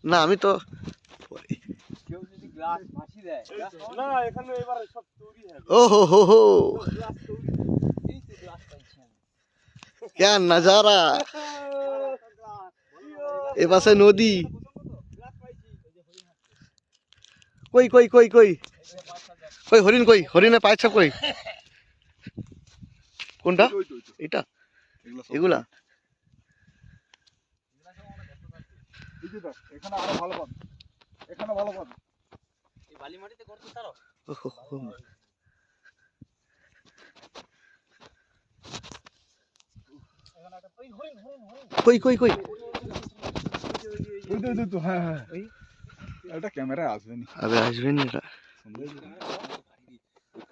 না আমি তো কেউ যদি গ্লাস ফাঁসি দেয় না এখানে এবারে সব তৈরি হবে ও হো হো গ্লাস তৈরি এই তো গ্লাস পাইছি আমি क्या नजारा ए पासे नदी कोई कोई कोई कोई कोई हरिण कोई हरिণে পায় ছাপ কই কোনটা এটা এগুলা এই যে দেখ এখানে আরো ভালো পাবে এখানে ভালো পাবে এই বালি মাটিতে গর্ত তারো कोई कोई कोई ওই তো তো হ্যাঁ হ্যাঁ এটা ক্যামেরা আসবে না अबे আসবে না এটা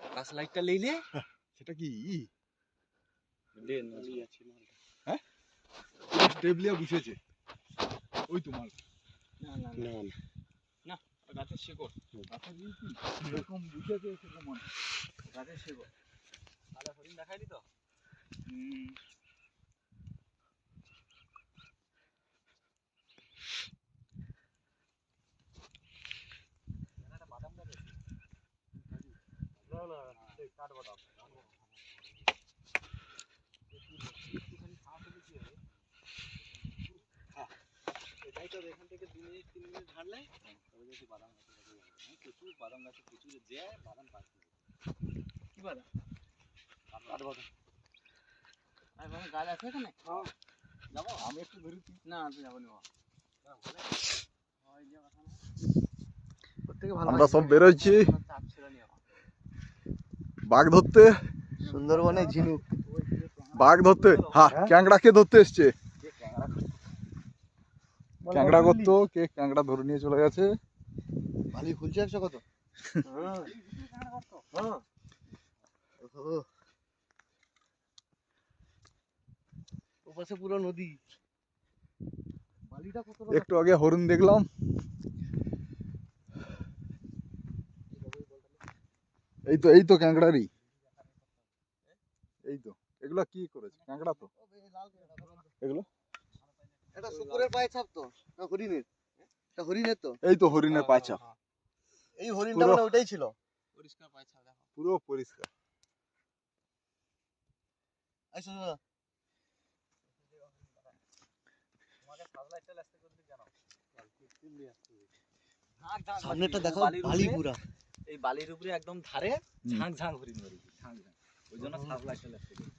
গ্লাস লাইটটা লইলে সেটা কি লেন হ্যাঁ টেবলিয়া বসেছে ওই তো মাল না না না না গাছের শিকড় আচ্ছা কি এরকম বসেছে সেরকম মাল গাছের শিকড় তাহলে হরিণ দেখাইলি তো এখান থেকে 2 মিনিট 3 মিনিট ঝাড়লে তবে দেখি বাদাম গাছে প্রচুর বাদাম গাছে প্রচুর যে বাদাম পাচ্ছি কি বাদাম কাঠ বাদাম আর কোনো গাছ আছে এখানে যাবো আমি একটু ধরেছি না আমি যাবো না আমরা সব বেরোচ্ছি চাপ ছিল নি বাঘ ধরতে সুন্দরবনে ঝিনুক বাঘ ধরতে হ্যাঁ ক্যাংড়াকে ধরতে এসছে ক্যাংড়া করতো কে ক্যাংড়া ধরে নিয়ে চলে গেছে বালি খুলছে 100 কত হ্যাঁ হ্যাঁ ওপাশে পুরো নদী বালিটা কত একটু আগে হরিণ দেখলাম এই তো ক্যাংড়ারই এই তো এগুলা কি করেছে ক্যাংড়া তো এগুলো এটা শুকুরের পায়ে ছাপ তো না হরিণের এটা হরিণের তো এই তো হরিণের পায়চাপ এই হরিণটা মানে ওটাই ছিল পরিষ্কার পাইছা দেখো পুরো পরিষ্কার আইসো তোমাকে সাবলাইটটা লাস্টে করে দিই জানো সামনেটা দেখো বালি পুরা এই বালির উপরে একদম ধারে ঝাঁক ঝাঁক হরিণ মরেছে ঝাঁক ঝাঁক ওই জন্য সাবলাইটটা লাস্টে করে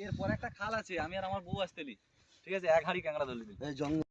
এরপর একটা খাল আছে আমি আর আমার বউ আসতেলি ঠিক আছে এক হাঁড়ি ক্যাংড়া ধরলি এই জঙ্গল